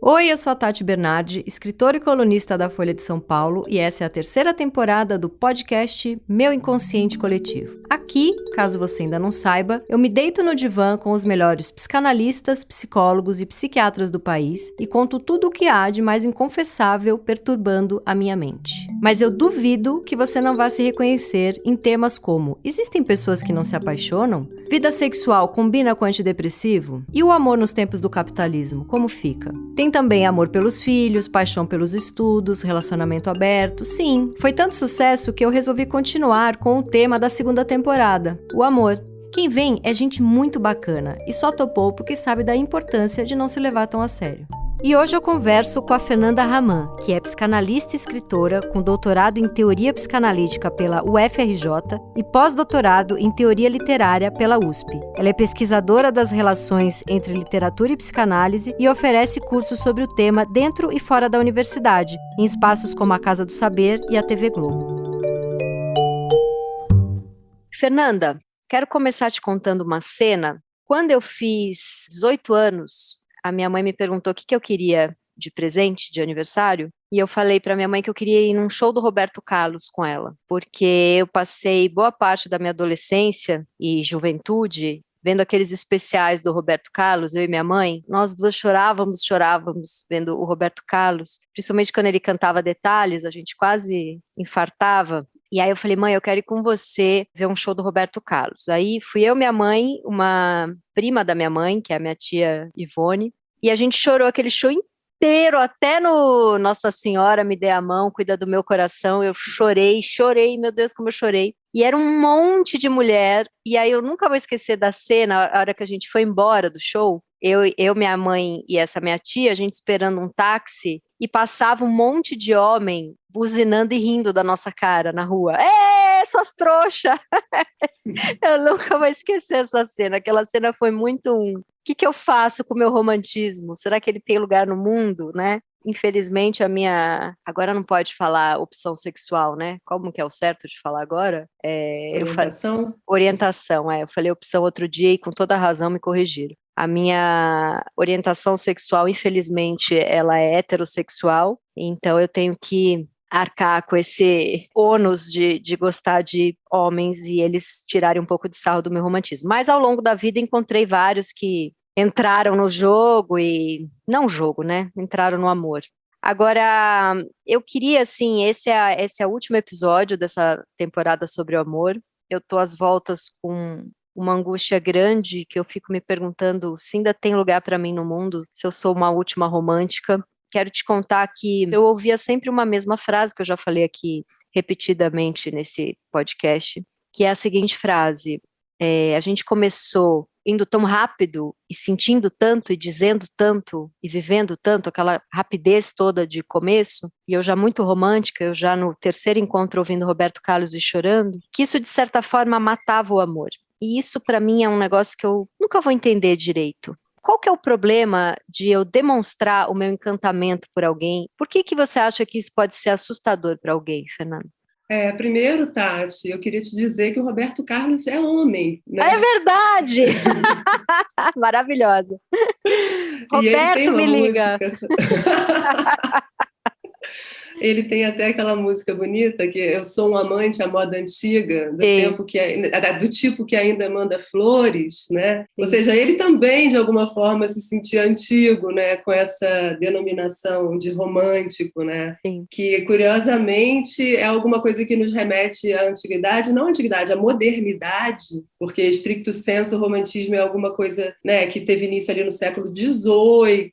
Oi, eu sou a Tati Bernardi, escritora e colunista da Folha de São Paulo, e essa é a terceira temporada do podcast Meu Inconsciente Coletivo. Aqui, caso você ainda não saiba, eu me deito no divã com os melhores psicanalistas, psicólogos e psiquiatras do país e conto tudo o que há de mais inconfessável perturbando a minha mente. Mas eu duvido que você não vá se reconhecer em temas como: existem pessoas que não se apaixonam? Vida sexual combina com antidepressivo? E o amor nos tempos do capitalismo, como fica? Tem também amor pelos filhos, paixão pelos estudos, relacionamento aberto. Sim, foi tanto sucesso que eu resolvi continuar com o tema da segunda temporada, o amor. Quem vem é gente muito bacana e só topou porque sabe da importância de não se levar tão a sério. E hoje eu converso com a Fernanda Raman, que é psicanalista e escritora com doutorado em teoria psicanalítica pela UFRJ e pós-doutorado em teoria literária pela USP. Ela é pesquisadora das relações entre literatura e psicanálise e oferece cursos sobre o tema dentro e fora da universidade, em espaços como a Casa do Saber e a TV Globo. Fernanda, quero começar te contando uma cena. Quando eu fiz 18 anos, a minha mãe me perguntou o que eu queria de presente, de aniversário, e eu falei para minha mãe que eu queria ir num show do Roberto Carlos com ela, porque eu passei boa parte da minha adolescência e juventude vendo aqueles especiais do Roberto Carlos, eu e minha mãe. Nós duas chorávamos vendo o Roberto Carlos, principalmente quando ele cantava Detalhes, a gente quase infartava. E aí eu falei: mãe, eu quero ir com você ver um show do Roberto Carlos. Aí fui eu, minha mãe, uma prima da minha mãe, que é a minha tia Ivone, e a gente chorou aquele show inteiro, até no Nossa Senhora me dê a mão, cuida do meu coração. Eu chorei, meu Deus, como eu chorei. E era um monte de mulher, e aí eu nunca vou esquecer da cena, a hora que a gente foi embora do show, eu, minha mãe e essa minha tia, a gente esperando um táxi, e passava um monte de homem buzinando e rindo da nossa cara na rua. Suas trouxas! Eu nunca vou esquecer essa cena. Aquela cena foi muito o que eu faço com o meu romantismo? Será que ele tem lugar no mundo, né? Infelizmente, a minha... Agora não pode falar opção sexual, né? Como que é o certo de falar agora? Orientação? Orientação, eu falei opção outro dia e com toda a razão me corrigiram. A minha orientação sexual, infelizmente, ela é heterossexual, então eu tenho que arcar com esse ônus de gostar de homens e eles tirarem um pouco de sarro do meu romantismo. Mas ao longo da vida encontrei vários que entraram no jogo e... não jogo, né? Entraram no amor. Agora, eu queria, assim, esse é o último episódio dessa temporada sobre o amor. Eu tô às voltas com uma angústia grande que eu fico me perguntando se ainda tem lugar para mim no mundo, se eu sou uma última romântica. Quero te contar que eu ouvia sempre uma mesma frase, que eu já falei aqui repetidamente nesse podcast, que é a seguinte frase: a gente começou indo tão rápido e sentindo tanto e dizendo tanto e vivendo tanto, aquela rapidez toda de começo, e eu já muito romântica, eu já no terceiro encontro ouvindo Roberto Carlos e chorando, que isso de certa forma matava o amor. E isso para mim é um negócio que eu nunca vou entender direito. Qual que é o problema de eu demonstrar o meu encantamento por alguém? Por que você acha que isso pode ser assustador para alguém, Fernanda? Primeiro, Tati, eu queria te dizer que o Roberto Carlos é homem, né? É verdade! Maravilhosa. E ele tem Roberto, uma me liga. música. Ele tem até aquela música bonita que eu sou um amante à moda antiga, do tempo do tipo que ainda manda flores, né? Sim. Ou seja, ele também de alguma forma se sentia antigo, né? Com essa denominação de romântico, né? Sim. Que curiosamente é alguma coisa que nos remete à antiguidade, não à antiguidade, à modernidade, porque stricto sensu o romantismo é alguma coisa, né? Que teve início ali no século XVIII,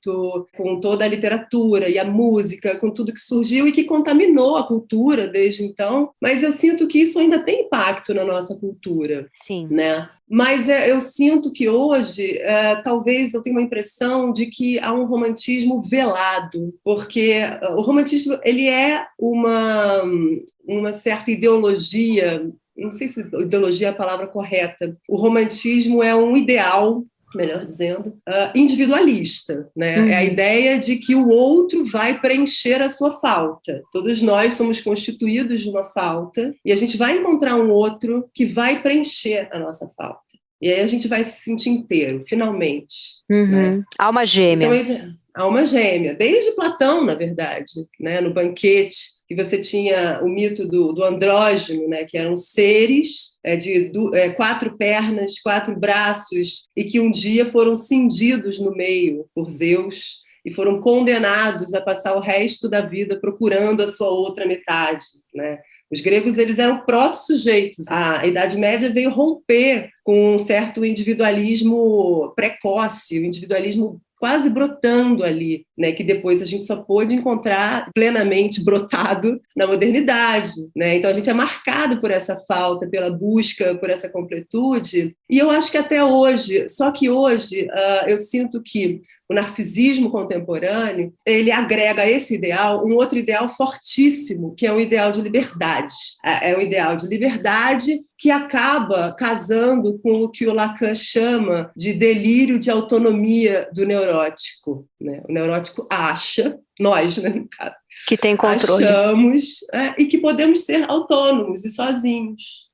com toda a literatura e a música, com tudo que surgiu e que contaminou a cultura desde então, mas eu sinto que isso ainda tem impacto na nossa cultura. Sim. Né? Mas eu sinto que hoje, talvez eu tenha uma impressão de que há um romantismo velado, porque o romantismo ele é uma certa ideologia, não sei se ideologia é a palavra correta, o romantismo é um ideal, melhor dizendo, individualista, né? É a ideia de que o outro vai preencher a sua falta. Todos nós somos constituídos de uma falta e a gente vai encontrar um outro que vai preencher a nossa falta. E aí a gente vai se sentir inteiro, finalmente. Né? Alma gêmea. alma gêmea, desde Platão, na verdade, né? No Banquete, que você tinha o mito do andrógeno, né? Que eram seres de 4 pernas, 4 braços, e que um dia foram cindidos no meio por Zeus e foram condenados a passar o resto da vida procurando a sua outra metade, né? Os gregos, eles eram proto-sujeitos. A Idade Média veio romper com um certo individualismo precoce, o individualismo quase brotando ali, né, que depois a gente só pôde encontrar plenamente brotado na modernidade, né? Então a gente é marcado por essa falta, pela busca, por essa completude, e eu acho que até hoje, só que hoje eu sinto que o narcisismo contemporâneo, ele agrega a esse ideal um outro ideal fortíssimo, que é um ideal de liberdade. É um ideal de liberdade que acaba casando com o que o Lacan chama de delírio de autonomia do neurótico, né? O neurótico acha, nós, né, no caso, que tem controle. Achamos e que podemos ser autônomos e sozinhos,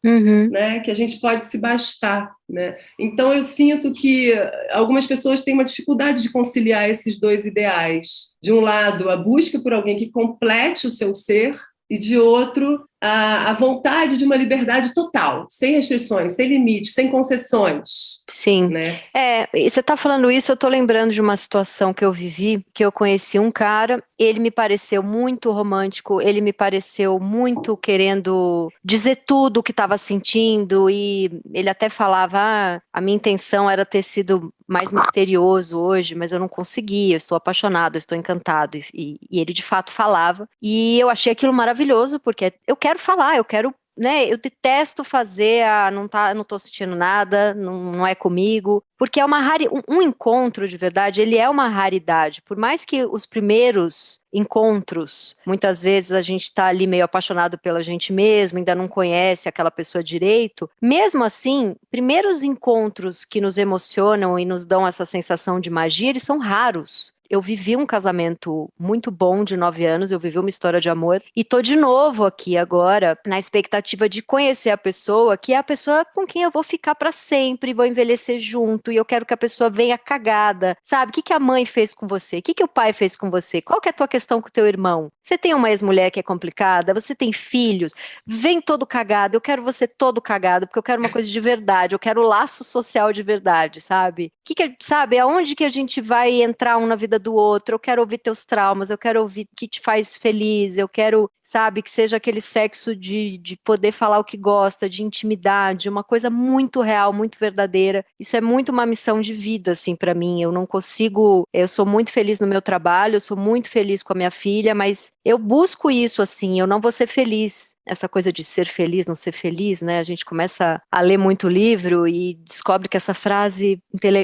né? Que a gente pode se bastar, né? Então eu sinto que algumas pessoas têm uma dificuldade de conciliar esses dois ideais. De um lado, a busca por alguém que complete o seu ser, e de outro, a vontade de uma liberdade total, sem restrições, sem limites, sem concessões. Sim. Né? E você está falando isso, eu estou lembrando de uma situação que eu vivi, que eu conheci um cara, ele me pareceu muito romântico, ele me pareceu muito querendo dizer tudo o que estava sentindo, e ele até falava, a minha intenção era ter sido mais misterioso hoje, mas eu não consegui, eu estou apaixonado, eu estou encantado, e ele de fato falava, e eu achei aquilo maravilhoso, porque eu quero falar, eu quero, né, eu detesto fazer não tô sentindo nada, não é comigo, porque é um encontro de verdade, ele é uma raridade, por mais que os primeiros encontros, muitas vezes a gente está ali meio apaixonado pela gente mesmo, ainda não conhece aquela pessoa direito, mesmo assim, primeiros encontros que nos emocionam e nos dão essa sensação de magia, eles são raros. Eu vivi um casamento muito bom de 9 anos, eu vivi uma história de amor e tô de novo aqui agora na expectativa de conhecer a pessoa, que é a pessoa com quem eu vou ficar para sempre, vou envelhecer junto e eu quero que a pessoa venha cagada, sabe? O que a mãe fez com você? O que o pai fez com você? Qual que é a tua questão com o teu irmão? Você tem uma ex-mulher que é complicada? Você tem filhos? Vem todo cagado, eu quero você todo cagado, porque eu quero uma coisa de verdade, eu quero laço social de verdade, sabe? Sabe, aonde que a gente vai entrar um na vida do outro? Eu quero ouvir teus traumas, eu quero ouvir o que te faz feliz, eu quero, sabe, que seja aquele sexo de poder falar o que gosta, de intimidade, uma coisa muito real, muito verdadeira. Isso é muito uma missão de vida, assim, para mim. Eu não consigo, eu sou muito feliz no meu trabalho, eu sou muito feliz com a minha filha, mas eu busco isso, assim, eu não vou ser feliz. Essa coisa de ser feliz, não ser feliz, né? A gente começa a ler muito livro e descobre que essa frase,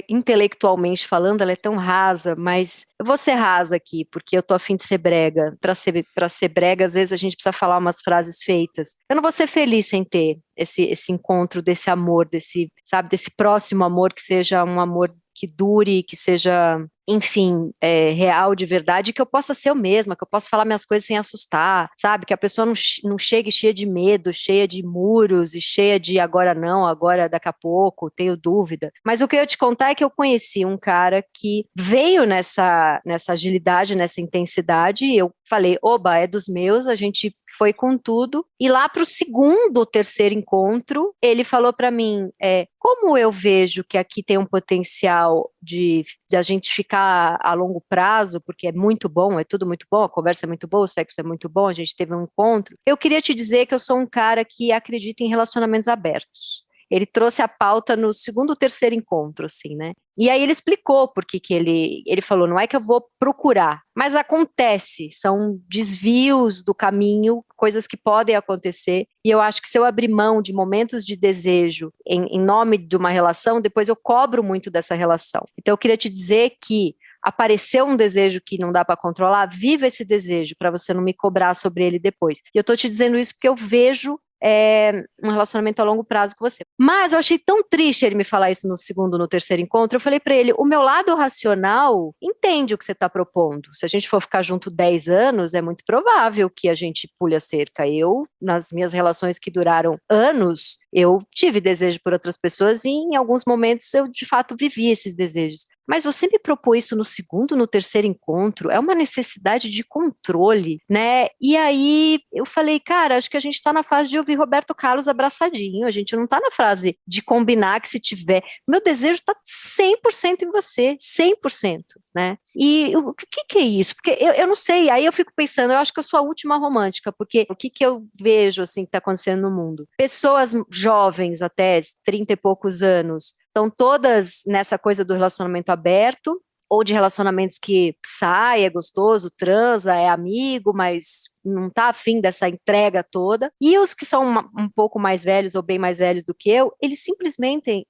intelectualmente falando, ela é tão rasa, mas eu vou ser rasa aqui, porque eu tô a fim de ser brega. Para ser brega, às vezes a gente precisa falar umas frases feitas. Eu não vou ser feliz sem ter esse encontro desse amor, desse próximo amor, que seja um amor que dure, que seja, enfim, real de verdade, que eu possa ser eu mesma, que eu possa falar minhas coisas sem assustar, sabe? Que a pessoa não chegue cheia de medo, cheia de muros e cheia de agora não, agora daqui a pouco, tenho dúvida. Mas o que eu ia te contar é que eu conheci um cara que veio nessa agilidade, nessa intensidade, e eu falei, oba, é dos meus, a gente foi com tudo, e lá para o segundo, terceiro encontro, ele falou para mim, como eu vejo que aqui tem um potencial de a gente ficar a longo prazo, porque é muito bom, é tudo muito bom, a conversa é muito boa, o sexo é muito bom, a gente teve um encontro, eu queria te dizer que eu sou um cara que acredita em relacionamentos abertos. Ele trouxe a pauta no segundo ou terceiro encontro, assim, né? E aí ele explicou por que ele falou, não é que eu vou procurar, mas acontece, são desvios do caminho, coisas que podem acontecer, e eu acho que se eu abrir mão de momentos de desejo em nome de uma relação, depois eu cobro muito dessa relação. Então eu queria te dizer que apareceu um desejo que não dá para controlar, viva esse desejo para você não me cobrar sobre ele depois. E eu estou te dizendo isso porque eu vejo um relacionamento a longo prazo com você. Mas eu achei tão triste ele me falar isso no segundo, no terceiro encontro. Eu falei para ele, o meu lado racional entende o que você está propondo. Se a gente for ficar junto 10 anos, é muito provável que a gente pule a cerca. Eu, nas minhas relações que duraram anos, eu tive desejo por outras pessoas e em alguns momentos eu, de fato, vivi esses desejos. mas você me propôs isso no segundo, no terceiro encontro, é uma necessidade de controle, né? E aí eu falei, cara, acho que a gente tá na fase de ouvir Roberto Carlos abraçadinho, a gente não tá na fase de combinar que se tiver. Meu desejo tá 100% em você, 100%, né? E o que é isso? Porque eu não sei, aí eu fico pensando, eu acho que eu sou a última romântica, porque o que eu vejo, assim, que tá acontecendo no mundo? Pessoas jovens, até 30 e poucos anos, estão todas nessa coisa do relacionamento aberto, ou de relacionamentos que sai, é gostoso, transa, é amigo, mas não tá afim dessa entrega toda. E os que são um pouco mais velhos ou bem mais velhos do que eu, eles simplesmente,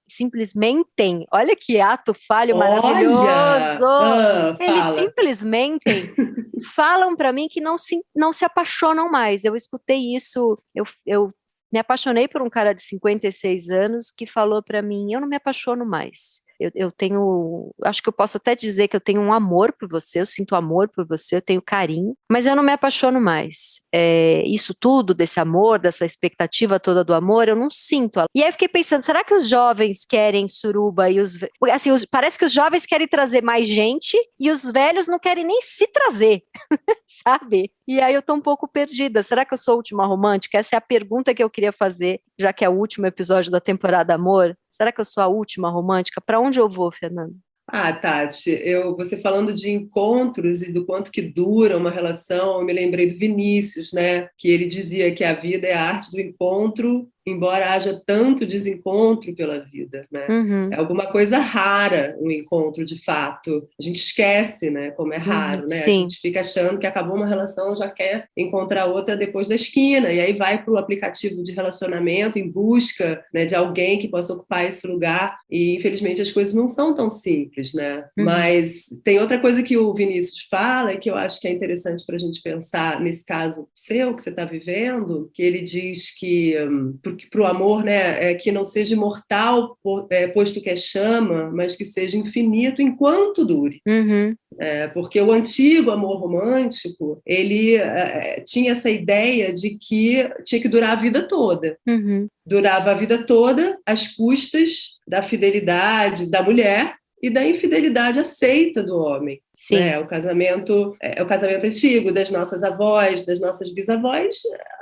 olha que ato falho Olha! maravilhoso! Eles Fala. simplesmente falam para mim que não se apaixonam mais. Eu escutei isso, eu me apaixonei por um cara de 56 anos que falou para mim, eu não me apaixono mais. Eu tenho, acho que eu posso até dizer que eu tenho um amor por você, eu sinto amor por você, eu tenho carinho, mas eu não me apaixono mais. Isso tudo, desse amor, dessa expectativa toda do amor, eu não sinto. E aí eu fiquei pensando, será que os jovens querem suruba e assim, parece que os jovens querem trazer mais gente e os velhos não querem nem se trazer, sabe? E aí eu tô um pouco perdida. Será que eu sou a última romântica? Essa é a pergunta que eu queria fazer, já que é o último episódio da temporada Amor. Será que eu sou a última romântica? Para onde eu vou, Fernanda? Ah, Tati, você falando de encontros e do quanto que dura uma relação, eu me lembrei do Vinícius, né? Que ele dizia que a vida é a arte do encontro, embora haja tanto desencontro pela vida, né? É Uhum, alguma coisa rara um encontro de fato. A gente esquece, né? Como é raro, né? A sim. gente fica achando que acabou uma relação, já quer encontrar outra depois da esquina, e aí vai para o aplicativo de relacionamento em busca, né, de alguém que possa ocupar esse lugar. E infelizmente as coisas não são tão simples, né? Uhum, Mas tem outra coisa que o Vinícius fala e que eu acho que é interessante para a gente pensar nesse caso seu que você está vivendo, que ele diz que para o amor, né, que não seja imortal, posto que é chama, mas que seja infinito enquanto dure. uhum, Porque o antigo amor romântico, ele tinha essa ideia de que tinha que durar a vida toda. uhum. Durava a vida toda às custas da fidelidade da mulher e da infidelidade aceita do homem. Sim. O casamento antigo das nossas avós, das nossas bisavós,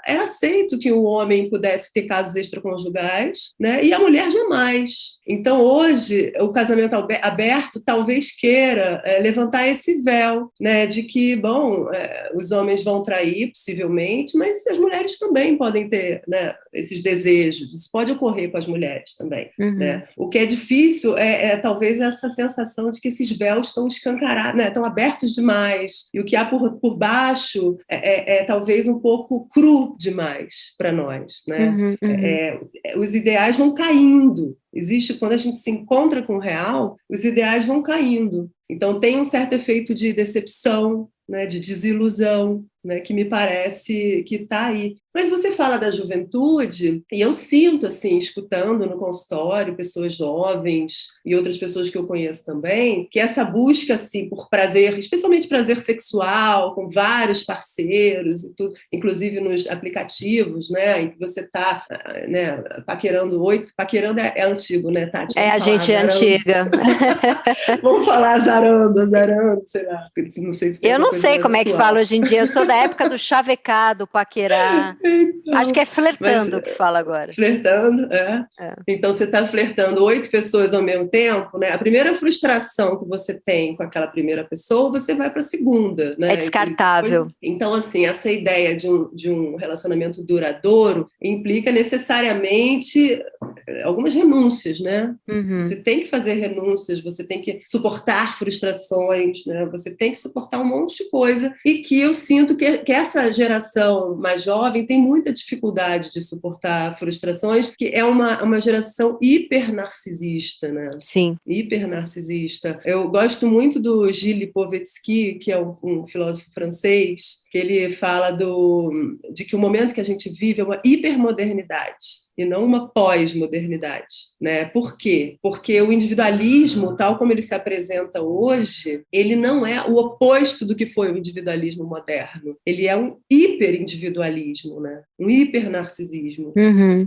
era aceito que o homem pudesse ter casos extraconjugais, né? E a mulher jamais. Então, hoje, o casamento aberto talvez queira levantar esse véu, né? De que, bom, os homens vão trair, possivelmente, mas as mulheres também podem ter, né, esses desejos. Isso pode ocorrer com as mulheres também, Uhum, né? O que é difícil talvez essa sensação de que esses véus estão escancarados, né? Estão abertos demais, e o que há por baixo talvez um pouco cru demais para nós, né? uhum, uhum. Os ideais vão caindo. Quando a gente se encontra com o real, os ideais vão caindo. Então tem um certo efeito de decepção, né, de desilusão, né, que me parece que está aí. Mas você fala da juventude, e eu sinto, assim, escutando no consultório pessoas jovens e outras pessoas que eu conheço também, que essa busca, assim, por prazer, especialmente prazer sexual, com vários parceiros, e tudo, inclusive nos aplicativos, né, em que você está, né, paquerando paquerando é antigo, né, Tati? É, Vamos a falar gente é azarando. antiga. Vamos falar azarando, sei lá. Não sei se tem Eu uma não coisa sei mais como é que fala atual. hoje em dia. Eu sou da época do chavecado, paquerar. Acho Então, que é mas flertando que fala agora. flertando, é. É, Então você está flertando 8 pessoas ao mesmo tempo, né? A primeira frustração que você tem com aquela primeira pessoa, você vai para a segunda, é né? descartável. Então, assim, essa ideia de um relacionamento duradouro implica necessariamente algumas renúncias, né? Você Uhum, tem que fazer renúncias, você tem que suportar frustrações, né? Você tem que suportar um monte de coisa, e que eu sinto que essa geração mais jovem tem muita dificuldade de suportar frustrações, que é uma geração hiper narcisista, né? sim. Hiper narcisista. Eu gosto muito do Gilles Lipovetsky, que é um filósofo francês, que ele fala de que o momento que a gente vive é uma hipermodernidade e não uma pós-modernidade, né? Por quê? Porque o individualismo, tal como ele se apresenta hoje, ele não é o oposto do que foi o individualismo moderno. Ele é um hiperindividualismo, né? Um hipernarcisismo. Uhum.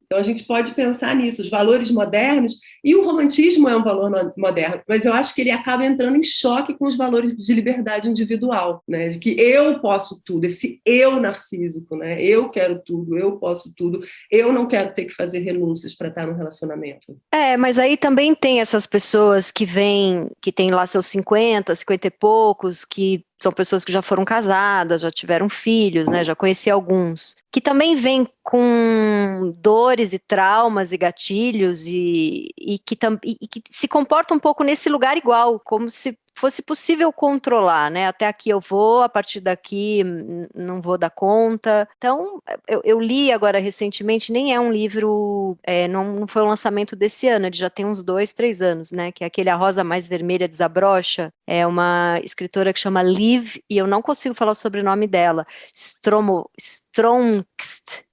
Então, a gente pode pensar nisso, os valores modernos, e o romantismo é um valor moderno, mas eu acho que ele acaba entrando em choque com os valores de liberdade individual, né? De que eu posso tudo, esse eu narcísico, né? Eu quero tudo, eu posso tudo, eu não quero ter que fazer renúncias para estar no relacionamento. Mas aí também tem essas pessoas que vêm, que têm lá seus 50, 50 e poucos, que são pessoas que já foram casadas, já tiveram filhos, né? Já conheci alguns, que também vêm com dores e traumas e gatilhos e que se comportam um pouco nesse lugar igual, como se fosse possível controlar, né? Até aqui eu vou, a partir daqui não vou dar conta. Então, eu li agora recentemente, nem é um livro, não foi um lançamento desse ano, ele já tem uns 2, 3 anos, né? Que é aquele A Rosa Mais Vermelha Desabrocha. É uma escritora que chama Liv, e eu não consigo falar o sobrenome dela, Stromkst,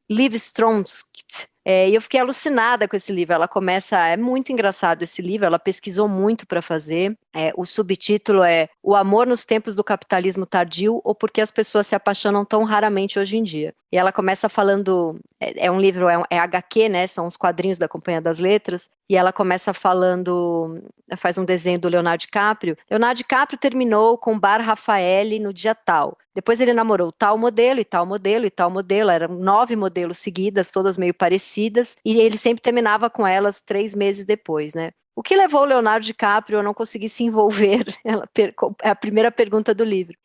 Liv Stromkst. E eu fiquei alucinada com esse livro. Ela começa, é muito engraçado esse livro, ela pesquisou muito para fazer. O subtítulo é O Amor nos Tempos do Capitalismo Tardio ou Por que as Pessoas se Apaixonam Tão Raramente Hoje em Dia. E ela começa falando, um livro, é HQ, né, são os quadrinhos da Companhia das Letras, e ela começa falando, faz um desenho do Leonardo DiCaprio. Leonardo DiCaprio terminou com Bar Rafael no dia tal. Depois ele namorou tal modelo e tal modelo e tal modelo, eram 9 modelos seguidas, todas meio parecidas, e ele sempre terminava com elas 3 meses depois, né? O que levou o Leonardo DiCaprio a não conseguir se envolver? É a primeira pergunta do livro.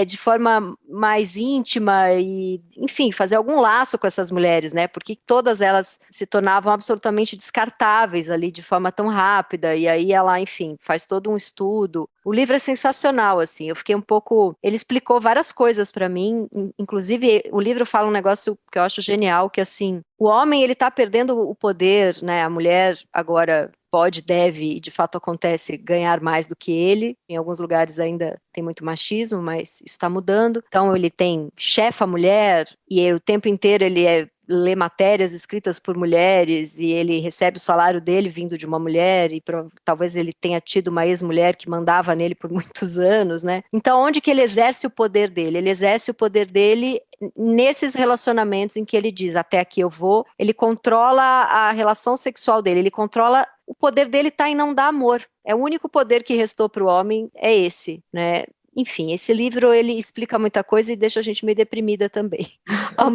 De forma mais íntima e, enfim, fazer algum laço com essas mulheres, né? Porque todas elas se tornavam absolutamente descartáveis ali de forma tão rápida. E aí ela, enfim, faz todo um estudo. O livro é sensacional, assim. Eu fiquei um pouco. Ele explicou várias coisas para mim. Inclusive, o livro fala um negócio que eu acho genial, que assim, o homem ele está perdendo o poder, né? A mulher agora pode, deve, e de fato acontece, ganhar mais do que ele. Em alguns lugares ainda tem muito machismo, mas isso está mudando. Então ele tem chefa mulher, e o tempo inteiro ele lê matérias escritas por mulheres, e ele recebe o salário dele vindo de uma mulher, e talvez ele tenha tido uma ex-mulher que mandava nele por muitos anos, né? Então onde que ele exerce o poder dele? Ele exerce o poder dele nesses relacionamentos em que ele diz, até aqui eu vou, ele controla a relação sexual dele, ele controla, o poder dele está em não dar amor, é o único poder que restou para o homem, é esse, né? Enfim, esse livro ele explica muita coisa e deixa a gente meio deprimida também, ao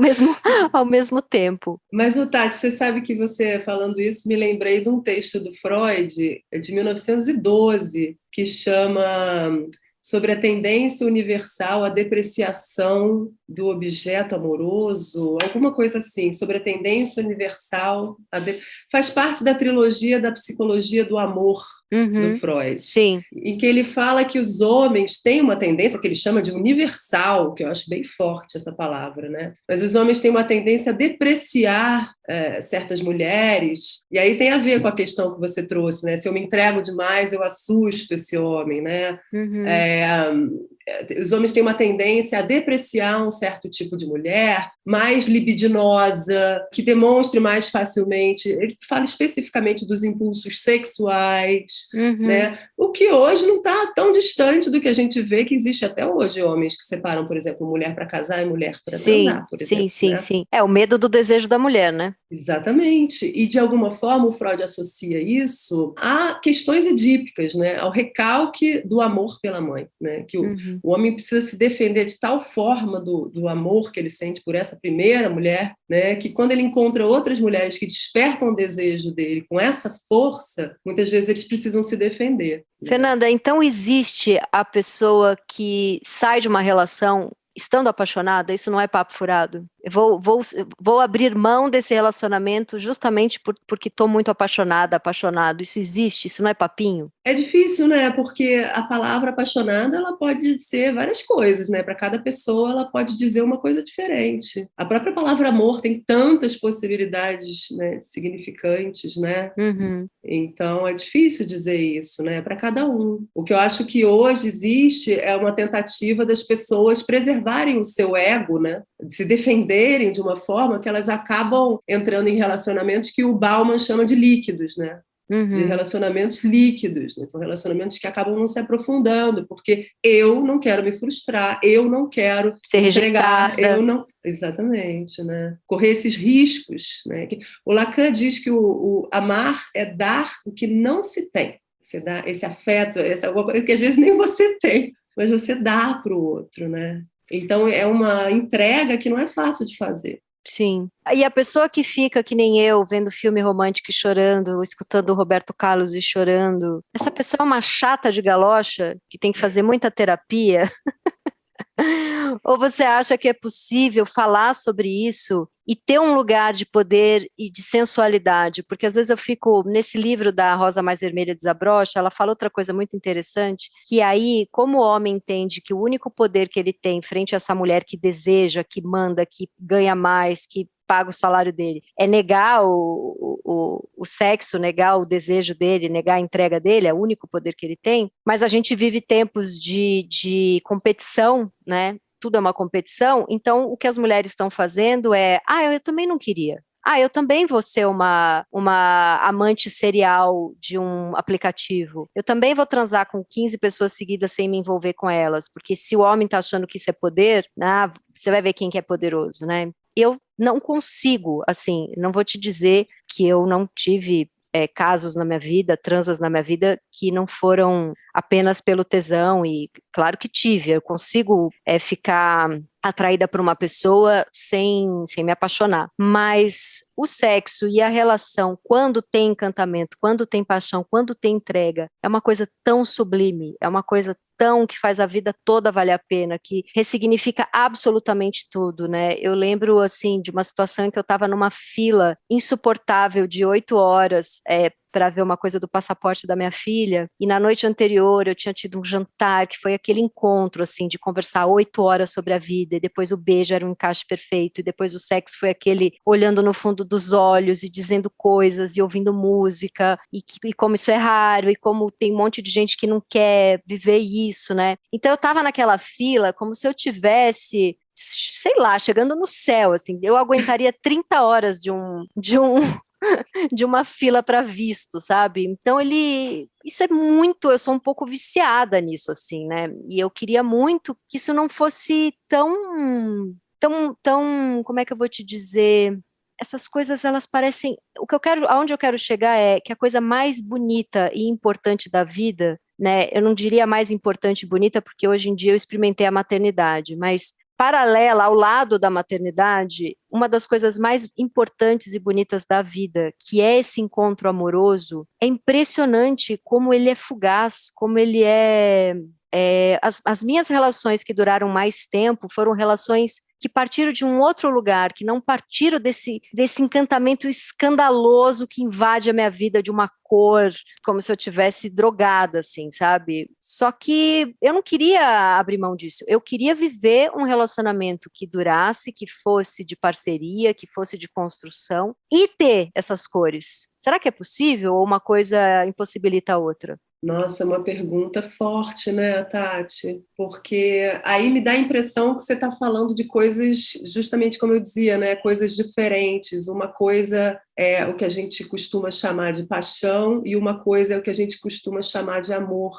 mesmo tempo. Mas, Tati, você sabe que você falando isso, me lembrei de um texto do Freud, de 1912, que chama Sobre a Tendência Universal à Depreciação do Objeto Amoroso, alguma coisa assim, sobre a tendência universal, faz parte da trilogia da psicologia do amor, do Freud, sim. em que ele fala que os homens têm uma tendência, que ele chama de universal, que eu acho bem forte essa palavra, né? Mas os homens têm uma tendência a depreciar certas mulheres, e aí tem a ver com a questão que você trouxe, né? Se eu me entrego demais, eu assusto esse homem, né? Os homens têm uma tendência a depreciar um certo tipo de mulher, mais libidinosa, que demonstre mais facilmente. Ele fala especificamente dos impulsos sexuais, né? O que hoje não está tão distante do que a gente vê que existe até hoje homens que separam, por exemplo, mulher para casar e mulher para transar, por exemplo. Sim. É o medo do desejo da mulher, né? Exatamente. E, de alguma forma, o Freud associa isso a questões edípicas, né? Ao recalque do amor pela mãe, né? Que o homem precisa se defender de tal forma do amor que ele sente por essa primeira mulher, né? Que quando ele encontra outras mulheres que despertam o desejo dele com essa força, muitas vezes eles precisam se defender. Né? Fernanda, então existe a pessoa que sai de uma relação estando apaixonada? Isso não é papo furado? Eu vou abrir mão desse relacionamento justamente porque estou muito apaixonado. Isso existe? Isso não é papinho? É difícil, né? Porque a palavra apaixonada, ela pode ser várias coisas, né? Para cada pessoa, ela pode dizer uma coisa diferente. A própria palavra amor tem tantas possibilidades, né, significantes, né? Então, é difícil dizer isso, né? Para cada um. O que eu acho que hoje existe é uma tentativa das pessoas preservarem o seu ego, né? De se defenderem de uma forma que elas acabam entrando em relacionamentos que o Bauman chama de líquidos, né? de relacionamentos líquidos, né? São relacionamentos que acabam não se aprofundando, porque eu não quero me frustrar, eu não quero ser entregar, rejeitada. eu não... Exatamente, né? Correr esses riscos, né? O Lacan diz que o amar é dar o que não se tem. Você dá esse afeto, essa coisa que às vezes nem você tem, mas você dá para o outro, né? Então é uma entrega que não é fácil de fazer. Sim. E a pessoa que fica, que nem eu, vendo filme romântico e chorando, escutando o Roberto Carlos e chorando, essa pessoa é uma chata de galocha, que tem que fazer muita terapia? Ou você acha que é possível falar sobre isso e ter um lugar de poder e de sensualidade? Porque às vezes eu fico, nesse livro da Rosa Mais Vermelha Desabrocha, ela fala outra coisa muito interessante, que aí, como o homem entende que o único poder que ele tem frente a essa mulher que deseja, que manda, que ganha mais, que paga o salário dele, é negar o sexo, negar o desejo dele, negar a entrega dele, é o único poder que ele tem, mas a gente vive tempos de competição, né? Tudo é uma competição, então o que as mulheres estão fazendo é, eu também não queria. Eu também vou ser uma amante serial de um aplicativo. Eu também vou transar com 15 pessoas seguidas sem me envolver com elas, porque se o homem está achando que isso é poder, você vai ver quem que é poderoso, né? Eu não consigo, assim, não vou te dizer que eu não tive casos na minha vida, transas na minha vida, que não foram apenas pelo tesão, e claro que tive, eu consigo ficar atraída por uma pessoa sem me apaixonar, mas o sexo e a relação, quando tem encantamento, quando tem paixão, quando tem entrega, é uma coisa tão sublime, é uma coisa tão que faz a vida toda valer a pena, que ressignifica absolutamente tudo, né? Eu lembro, assim, de uma situação em que eu estava numa fila insuportável de 8 horas, para ver uma coisa do passaporte da minha filha, e na noite anterior eu tinha tido um jantar, que foi aquele encontro, assim, de conversar 8 horas sobre a vida, e depois o beijo era um encaixe perfeito, e depois o sexo foi aquele olhando no fundo dos olhos e dizendo coisas, e ouvindo música, e como isso é raro, e como tem um monte de gente que não quer viver isso, né? Então eu tava naquela fila como se eu tivesse, sei lá, chegando no céu, assim, eu aguentaria 30 horas de uma fila para visto, sabe? Então isso é muito, eu sou um pouco viciada nisso, assim, né? E eu queria muito que isso não fosse tão, como é que eu vou te dizer? Essas coisas, elas parecem, aonde eu quero chegar é que a coisa mais bonita e importante da vida, né? Eu não diria mais importante e bonita, porque hoje em dia eu experimentei a maternidade, mas paralela ao lado da maternidade, uma das coisas mais importantes e bonitas da vida, que é esse encontro amoroso, é impressionante como ele é fugaz, como ele as minhas relações que duraram mais tempo foram relações que partiram de um outro lugar, que não partiram desse encantamento escandaloso que invade a minha vida de uma cor, como se eu tivesse drogada, assim, sabe? Só que eu não queria abrir mão disso. Eu queria viver um relacionamento que durasse, que fosse de parceria, que fosse de construção e ter essas cores. Será que é possível ou uma coisa impossibilita a outra? Nossa, é uma pergunta forte, né, Tati? Porque aí me dá a impressão que você está falando de coisas, justamente como eu dizia, né, coisas diferentes. Uma coisa é o que a gente costuma chamar de paixão e uma coisa é o que a gente costuma chamar de amor,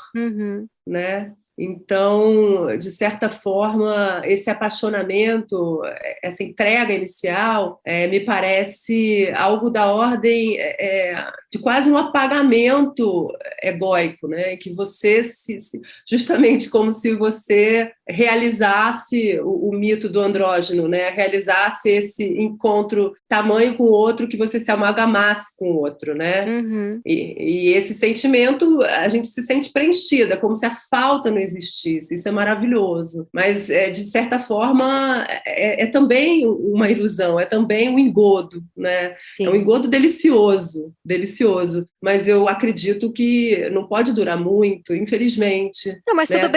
né? Então, de certa forma, esse apaixonamento, essa entrega inicial, me parece algo da ordem de quase um apagamento egóico, né? Que você, justamente como se você realizasse o mito do andrógeno, né? Realizasse esse encontro tamanho com o outro, que você se amalgamasse com o outro, né? E esse sentimento, a gente se sente preenchida, como se a falta não existisse. Isso é maravilhoso. Mas, de certa forma, é também uma ilusão, é também um engodo, né? Sim. É um engodo delicioso, delicioso. Mas eu acredito que não pode durar muito, infelizmente. Não, mas né? Tudo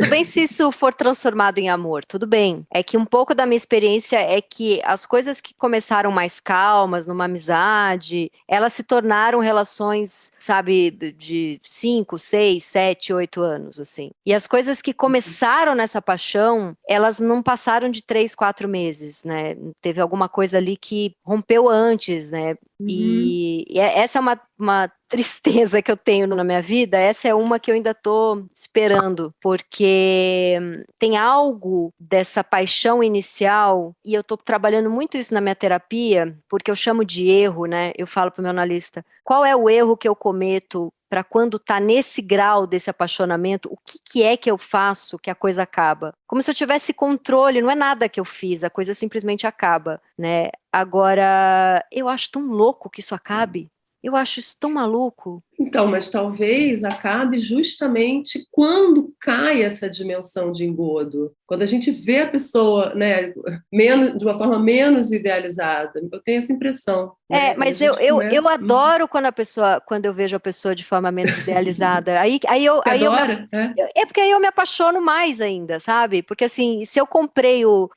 bem se isso for transformado em amor, tudo bem. É que um pouco da minha experiência é que as coisas que começaram mais calmas, numa amizade, elas se tornaram relações, sabe, de 5, 6, 7, 8 anos, assim. E as coisas que começaram nessa paixão, elas não passaram de 3, 4 meses, né? Teve alguma coisa ali que rompeu antes, né? E essa é uma tristeza que eu tenho na minha vida, essa é uma que eu ainda estou esperando, porque tem algo dessa paixão inicial, e eu estou trabalhando muito isso na minha terapia, porque eu chamo de erro, né? Eu falo para o meu analista, qual é o erro que eu cometo para quando está nesse grau desse apaixonamento, o que é que eu faço que a coisa acaba? Como se eu tivesse controle, não é nada que eu fiz, a coisa simplesmente acaba, né? Agora, eu acho tão louco que isso acabe. Eu acho isso tão maluco. Então, mas talvez acabe justamente quando cai essa dimensão de engodo. Quando a gente vê a pessoa, né, de uma forma menos idealizada. Eu tenho essa impressão. Né? Mas eu adoro quando eu vejo a pessoa de forma menos idealizada. Você adora? É porque aí eu me apaixono mais ainda, sabe? Porque assim, se eu comprei o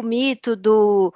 mito do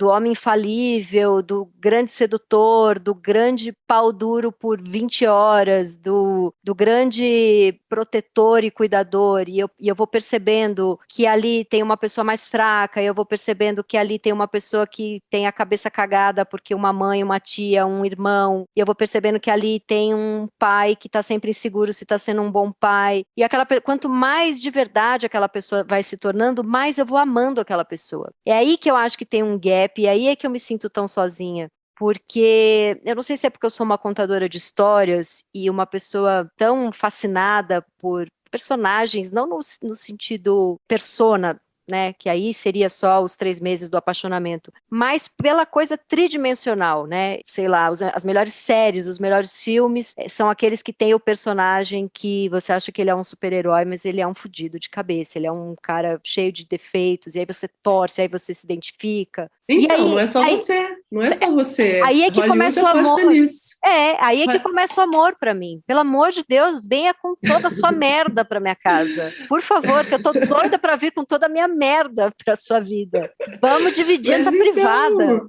homem infalível, do grande sedutor, do grande pau duro por 20 horas, do grande protetor e cuidador, e eu vou percebendo que ali tem uma pessoa mais fraca, eu vou percebendo que ali tem uma pessoa que tem a cabeça cagada porque uma mãe, uma tia, um irmão, e eu vou percebendo que ali tem um pai que está sempre inseguro se está sendo um bom pai, e quanto mais de verdade aquela pessoa vai se tornando, mais eu vou amando aquela pessoa. É aí que eu acho que tem um gap, e aí é que eu me sinto tão sozinha. Porque, eu não sei se é porque eu sou uma contadora de histórias e uma pessoa tão fascinada por personagens, não no sentido persona, né, que aí seria só os 3 meses do apaixonamento, mas pela coisa tridimensional, né, sei lá, as melhores séries, os melhores filmes são aqueles que tem o personagem que você acha que ele é um super-herói, mas ele é um fudido de cabeça, ele é um cara cheio de defeitos, e aí você torce, aí você se identifica. Então, não é só você, não é só você. Aí é que Hollywood começa o amor. nisso. Aí é que começa o amor pra mim. Pelo amor de Deus, venha com toda a sua merda pra minha casa. Por favor, que eu tô doida pra vir com toda a minha merda pra sua vida. Vamos dividir essa privada.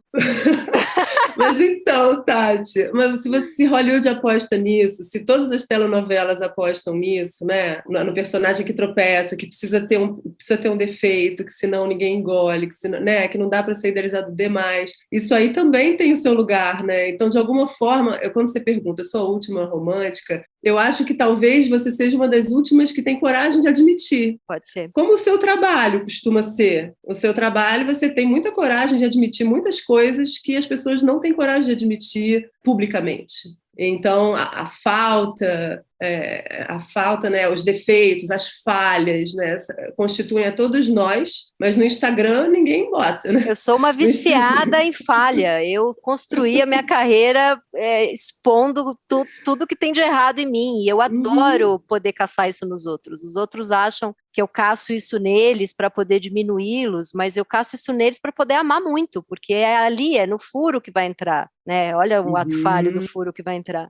Mas então, Tati, se Hollywood aposta nisso, se todas as telenovelas apostam nisso, né, no personagem que tropeça, que precisa ter um defeito, que senão ninguém engole, que não dá para ser idealizado demais, isso aí também tem o seu lugar, né? Então, de alguma forma, quando você pergunta, eu sou a última romântica, eu acho que talvez você seja uma das últimas que tem coragem de admitir. Pode ser. Como o seu trabalho costuma ser. O seu trabalho, você tem muita coragem de admitir muitas coisas que as pessoas não têm coragem de admitir publicamente. Então, a falta, né, os defeitos, as falhas, né, constituem a todos nós, mas no Instagram ninguém bota. Né? Eu sou uma viciada em falha. Eu construí a minha carreira expondo tudo que tem de errado em mim. E eu adoro poder caçar isso nos outros. Os outros acham que eu caço isso neles para poder diminuí-los, mas eu caço isso neles para poder amar muito, porque é no furo que vai entrar, né? Olha o ato falho do furo que vai entrar.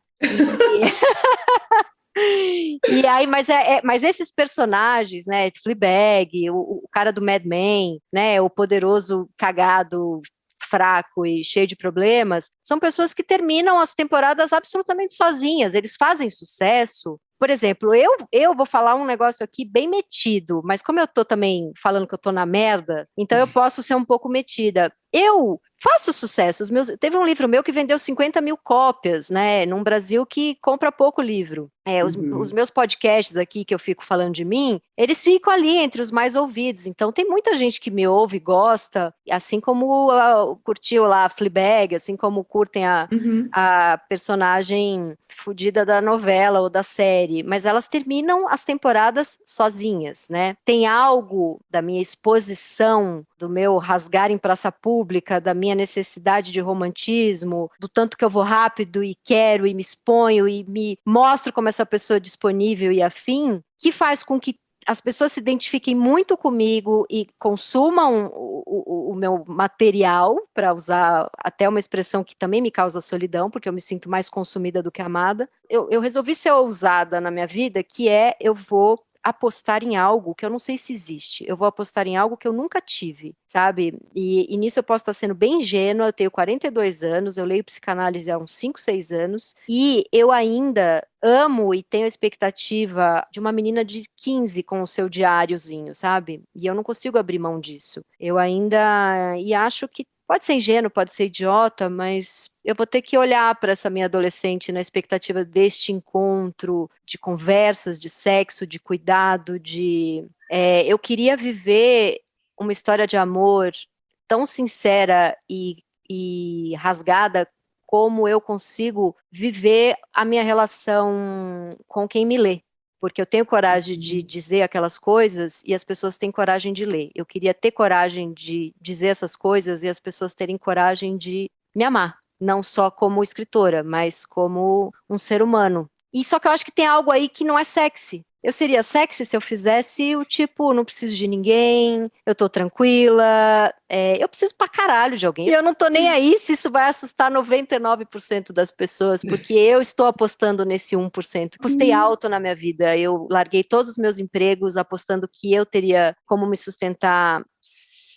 E aí, mas esses personagens, né? Fleabag, o cara do Mad Men, né? O poderoso cagado, fraco e cheio de problemas, são pessoas que terminam as temporadas absolutamente sozinhas. Eles fazem sucesso. Por exemplo, eu vou falar um negócio aqui bem metido, mas como eu tô também falando que eu tô na merda, então eu posso ser um pouco metida. Eu faço sucesso. Teve um livro meu que vendeu 50 mil cópias, né? Num Brasil que compra pouco livro. Os meus podcasts aqui, que eu fico falando de mim, eles ficam ali entre os mais ouvidos. Então, tem muita gente que me ouve e gosta, assim como curtiu lá a Fleabag, assim como curtem a personagem fodida da novela ou da série. Mas elas terminam as temporadas sozinhas, né? Tem algo da minha exposição, do meu rasgar em praça pública, da minha necessidade de romantismo, do tanto que eu vou rápido e quero e me exponho e me mostro como essa pessoa disponível e afim, que faz com que as pessoas se identifiquem muito comigo e consumam o meu material, para usar até uma expressão que também me causa solidão, porque eu me sinto mais consumida do que amada. Eu resolvi ser ousada na minha vida, que eu vou apostar em algo que eu não sei se existe. Eu vou apostar em algo que eu nunca tive, sabe? E nisso eu posso estar sendo bem ingênua, eu tenho 42 anos, eu leio psicanálise há uns 5, 6 anos, e eu ainda amo e tenho a expectativa de uma menina de 15 com o seu diáriozinho, sabe? E eu não consigo abrir mão disso. Eu ainda... E acho que pode ser ingênuo, pode ser idiota, mas eu vou ter que olhar para essa minha adolescente na expectativa deste encontro, de conversas, de sexo, de cuidado, de... eu queria viver uma história de amor tão sincera e rasgada como eu consigo viver a minha relação com quem me lê. Porque eu tenho coragem de dizer aquelas coisas e as pessoas têm coragem de ler. Eu queria ter coragem de dizer essas coisas e as pessoas terem coragem de me amar. Não só como escritora, mas como um ser humano. E só que eu acho que tem algo aí que não é sexy. Eu seria sexy se eu fizesse o tipo, não preciso de ninguém, eu tô tranquila, eu preciso pra caralho de alguém. E eu não tô nem aí se isso vai assustar 99% das pessoas, porque eu estou apostando nesse 1%. Apostei alto na minha vida, eu larguei todos os meus empregos apostando que eu teria como me sustentar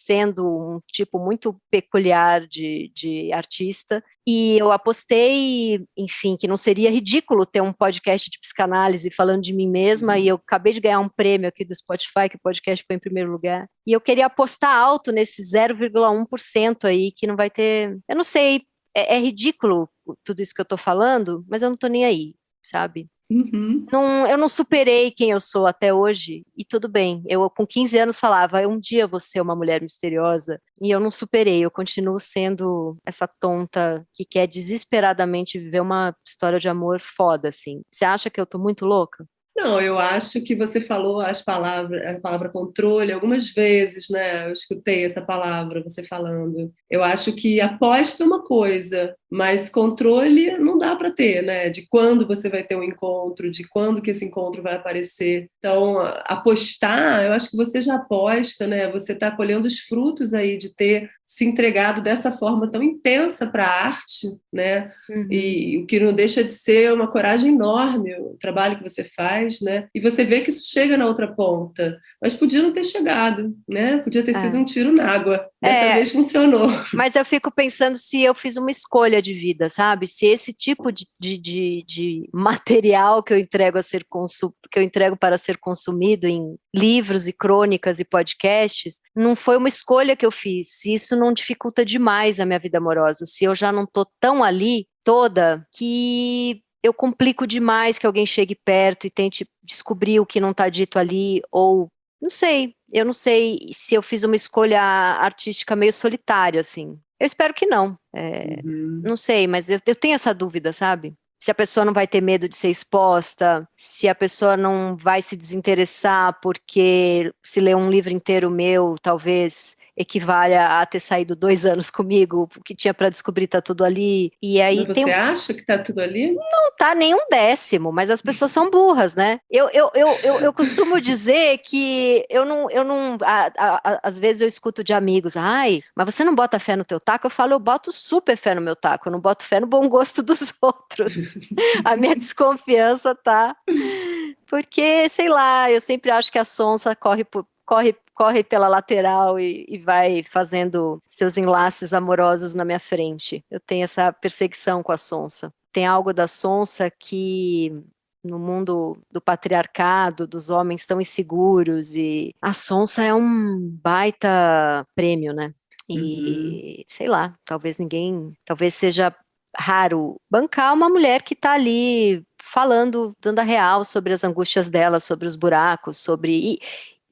sendo um tipo muito peculiar de artista, e eu apostei, enfim, que não seria ridículo ter um podcast de psicanálise falando de mim mesma, e eu acabei de ganhar um prêmio aqui do Spotify, que o podcast foi em primeiro lugar, e eu queria apostar alto nesse 0,1% aí, que não vai ter, eu não sei, é ridículo tudo isso que eu tô falando, mas eu não tô nem aí, sabe? Uhum. Eu não superei quem eu sou até hoje, e tudo bem. Eu, com 15 anos, falava, um dia eu vou ser uma mulher misteriosa, e eu não superei. Eu continuo sendo essa tonta que quer desesperadamente viver uma história de amor foda, assim. Você acha que eu tô muito louca? Não, eu acho que você falou a palavra controle algumas vezes, né? Eu escutei essa palavra você falando. Eu acho que aposta é uma coisa, mas controle não dá para ter, né? De quando você vai ter um encontro, de quando que esse encontro vai aparecer. Então, apostar, eu acho que você já aposta, né? Você está colhendo os frutos aí de ter se entregado dessa forma tão intensa para a arte, né? Uhum. E o que não deixa de ser uma coragem enorme, o trabalho que você faz, né? E você vê que isso chega na outra ponta, mas podia não ter chegado, né? Podia ter sido um tiro na água. Dessa vez funcionou. Mas eu fico pensando se eu fiz uma escolha de vida, sabe? Se esse tipo de material que eu entrego que eu entrego para ser consumido em livros e crônicas e podcasts, não foi uma escolha que eu fiz. Se isso não dificulta demais a minha vida amorosa, se eu já não tô tão ali toda que eu complico demais que alguém chegue perto e tente descobrir o que não está dito ali, ou não sei, eu não sei se eu fiz uma escolha artística meio solitária, assim. Eu espero que não. Não sei, mas eu tenho essa dúvida, sabe? Se a pessoa não vai ter medo de ser exposta, se a pessoa não vai se desinteressar porque se ler um livro inteiro meu, talvez equivalha a ter saído 2 anos comigo, o que tinha para descobrir tá tudo ali. E aí Mas você acha que tá tudo ali? não tá nem um décimo, mas as pessoas são burras, né? Eu costumo dizer que às vezes eu escuto de amigos, ai, mas você não bota fé no teu taco? Eu falo, eu boto super fé no meu taco, eu não boto fé no bom gosto dos outros. A minha desconfiança tá, porque, sei lá, eu sempre acho que a sonsa corre pela lateral e vai fazendo seus enlaces amorosos na minha frente. Eu tenho essa perseguição com a sonsa. Tem algo da sonsa que no mundo do patriarcado, dos homens tão inseguros, e a sonsa é um baita prêmio, né? E sei lá, talvez seja raro bancar uma mulher que tá ali falando, dando a real sobre as angústias dela, sobre os buracos,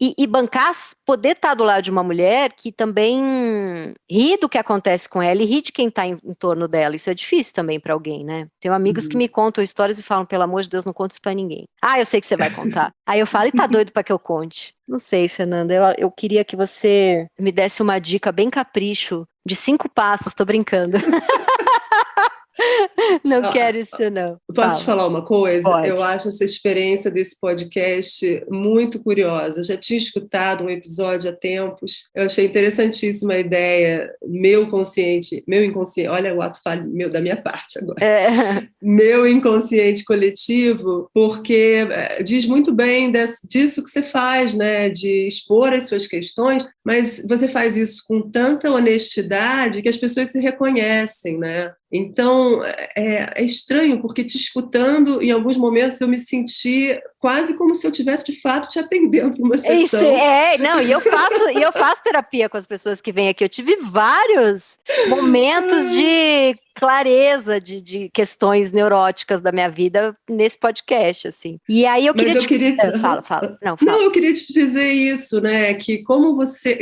e bancar, poder estar do lado de uma mulher que também ri do que acontece com ela e ri de quem está em torno dela. Isso é difícil também para alguém, né? Tenho amigos que me contam histórias e falam, pelo amor de Deus, não conta isso para ninguém. Ah, eu sei que você vai contar. Aí eu falo, e tá doido para que eu conte? Não sei, Fernanda, eu queria que você me desse uma dica bem capricho, de 5 passos, tô brincando. Não quero isso, não. Posso te falar uma coisa? Pode. Eu acho essa experiência desse podcast muito curiosa. Eu já tinha escutado um episódio há tempos. Eu achei interessantíssima a ideia. Meu inconsciente, olha o ato falho meu da minha parte agora. Meu inconsciente coletivo, porque diz muito bem disso que você faz, né? De expor as suas questões, mas você faz isso com tanta honestidade que as pessoas se reconhecem, né? Então, é estranho, porque te escutando, em alguns momentos eu me senti quase como se eu tivesse, de fato, te atendendo numa sessão. E eu faço terapia com as pessoas que vêm aqui. Eu tive vários momentos de clareza de questões neuróticas da minha vida nesse podcast, assim. E aí eu queria Fala. Não, fala. Não, eu queria te dizer isso, né? Que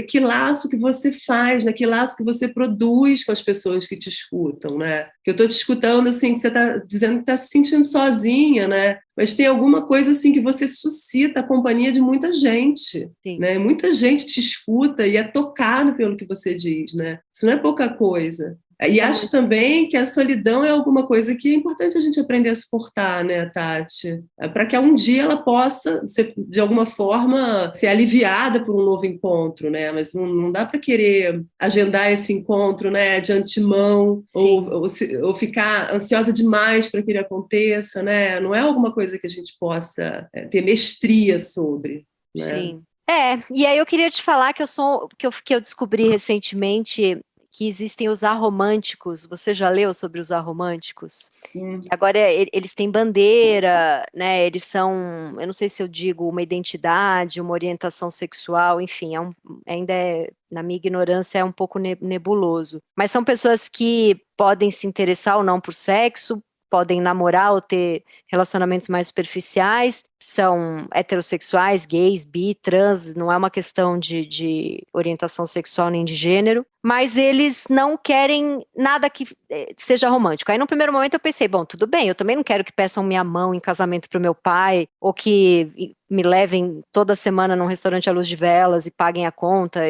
que laço que você faz, né? Que laço que você produz com as pessoas que te escutam, né? Que eu tô te escutando, assim, que você tá dizendo que tá se sentindo sozinha, né? Mas tem alguma coisa, assim, que você suscita a companhia de muita gente, né? Muita gente te escuta e é tocado pelo que você diz, né? Isso não é pouca coisa. E acho também que a solidão é alguma coisa que é importante a gente aprender a suportar, né, Tati? Para que um dia ela possa, de alguma forma, ser aliviada por um novo encontro, né? Mas não dá para querer agendar esse encontro, né, de antemão, ou ficar ansiosa demais para que ele aconteça, né? Não é alguma coisa que a gente possa ter mestria sobre, né? Sim. E aí eu queria te falar que eu descobri recentemente que existem os aromânticos. Você já leu sobre os aromânticos? Agora eles têm bandeira, né? Eles são, eu não sei se eu digo uma identidade, uma orientação sexual, enfim, na minha ignorância é um pouco nebuloso. Mas são pessoas que podem se interessar ou não por sexo, podem namorar ou ter relacionamentos mais superficiais, são heterossexuais, gays, bi, trans, não é uma questão de orientação sexual nem de gênero, mas eles não querem nada que seja romântico. Aí no primeiro momento eu pensei, bom, tudo bem, eu também não quero que peçam minha mão em casamento para o meu pai, ou que me levem toda semana num restaurante à luz de velas e paguem a conta.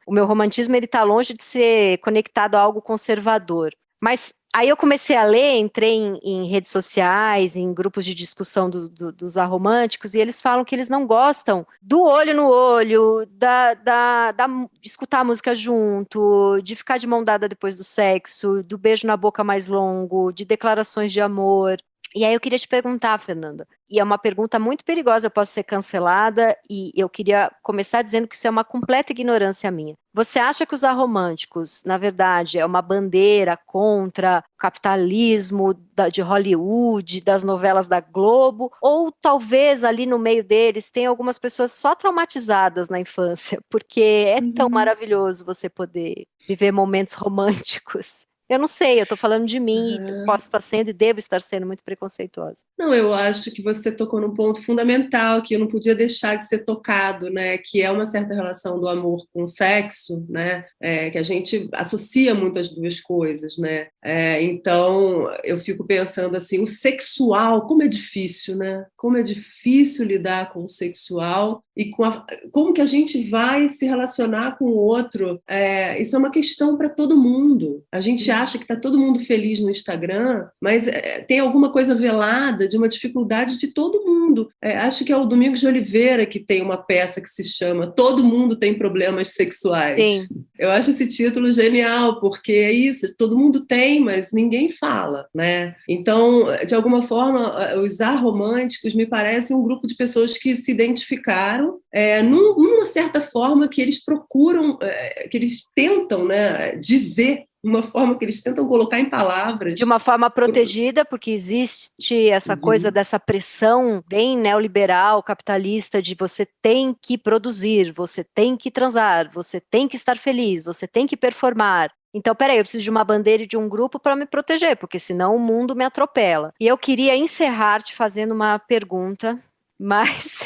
O meu romantismo ele está longe de ser conectado a algo conservador. Mas aí eu comecei a ler, entrei em redes sociais, em grupos de discussão dos aromânticos, e eles falam que eles não gostam do olho no olho, de escutar a música junto, de ficar de mão dada depois do sexo, do beijo na boca mais longo, de declarações de amor. E aí eu queria te perguntar, Fernanda, e é uma pergunta muito perigosa, eu posso ser cancelada, e eu queria começar dizendo que isso é uma completa ignorância minha. Você acha que os aromânticos, na verdade, é uma bandeira contra o capitalismo de Hollywood, das novelas da Globo, ou talvez ali no meio deles tem algumas pessoas só traumatizadas na infância, porque é tão maravilhoso você poder viver momentos românticos? Eu não sei, eu tô falando de mim e posso estar sendo e devo estar sendo muito preconceituosa. Não, eu acho que você tocou num ponto fundamental que eu não podia deixar de ser tocado, né? Que é uma certa relação do amor com o sexo, né? Que a gente associa muito as duas coisas, né? Então eu fico pensando assim, o sexual, como é difícil, né? Como é difícil lidar com o sexual e como que a gente vai se relacionar com o outro. Isso é uma questão para todo mundo. A gente acha que está todo mundo feliz no Instagram, mas tem alguma coisa velada de uma dificuldade de todo mundo. Acho que é o Domingos de Oliveira que tem uma peça que se chama Todo Mundo Tem Problemas Sexuais. Sim. Eu acho esse título genial, porque é isso, todo mundo tem, mas ninguém fala, né? Então, de alguma forma, os aromânticos me parecem um grupo de pessoas que se identificaram numa certa forma que eles procuram, que eles tentam, né, dizer, uma forma que eles tentam colocar em palavras. De uma forma protegida, porque existe essa coisa dessa pressão bem neoliberal, capitalista, de você tem que produzir, você tem que transar, você tem que estar feliz, você tem que performar. Então, peraí, eu preciso de uma bandeira e de um grupo para me proteger, porque senão o mundo me atropela. E eu queria encerrar te fazendo uma pergunta, mas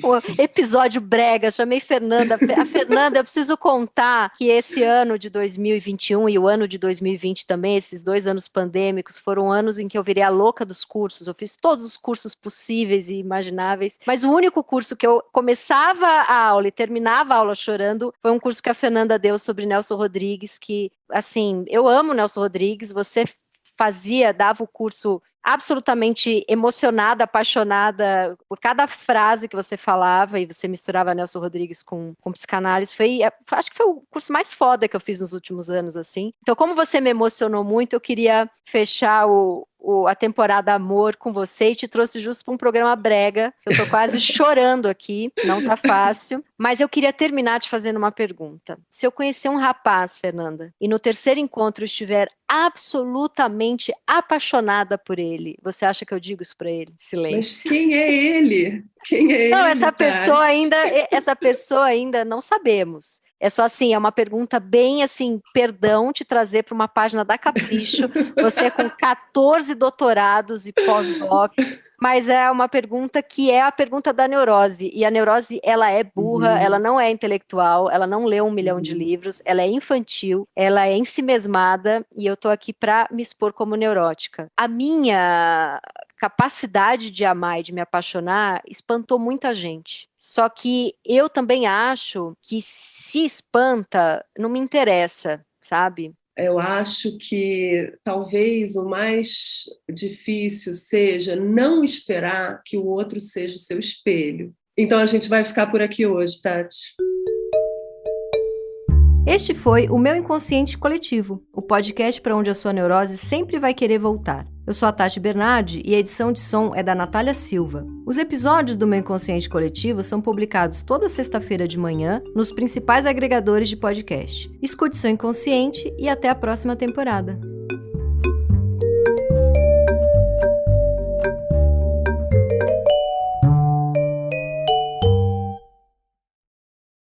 o episódio brega, chamei Fernanda. A Fernanda, eu preciso contar que esse ano de 2021 e o ano de 2020 também, esses 2 anos pandêmicos, foram anos em que eu virei a louca dos cursos. Eu fiz todos os cursos possíveis e imagináveis, mas o único curso que eu começava a aula e terminava a aula chorando foi um curso que a Fernanda deu sobre Nelson Rodrigues, que, assim, eu amo Nelson Rodrigues, você dava o curso absolutamente emocionada, apaixonada por cada frase que você falava, e você misturava Nelson Rodrigues com psicanálise. Acho que foi o curso mais foda que eu fiz nos últimos anos, assim. Então, como você me emocionou muito, eu queria fechar a temporada Amor com você e te trouxe justo para um programa brega. Eu tô quase chorando aqui, não tá fácil. Mas eu queria terminar te fazendo uma pergunta. Se eu conhecer um rapaz, Fernanda, e no terceiro encontro estiver absolutamente apaixonada por ele, você acha que eu digo isso para ele? Silêncio. Mas quem é ele? Quem é não, ele? Essa pessoa ainda não sabemos. É só assim, é uma pergunta bem assim, perdão te trazer para uma página da Capricho, você com 14 doutorados e pós-doc, mas é uma pergunta que é a pergunta da neurose, e a neurose, ela é burra, ela não é intelectual, ela não leu 1 milhão de livros, ela é infantil, ela é ensimesmada, e eu tô aqui para me expor como neurótica. A minha capacidade de amar e de me apaixonar espantou muita gente. Só que eu também acho que se espanta, não me interessa, sabe? Eu acho que talvez o mais difícil seja não esperar que o outro seja o seu espelho. Então a gente vai ficar por aqui hoje, Tati. Este foi o Meu Inconsciente Coletivo, o podcast para onde a sua neurose sempre vai querer voltar. Eu sou a Tati Bernardi e a edição de som é da Natália Silva. Os episódios do Meu Inconsciente Coletivo são publicados toda sexta-feira de manhã nos principais agregadores de podcast. Escute seu inconsciente e até a próxima temporada.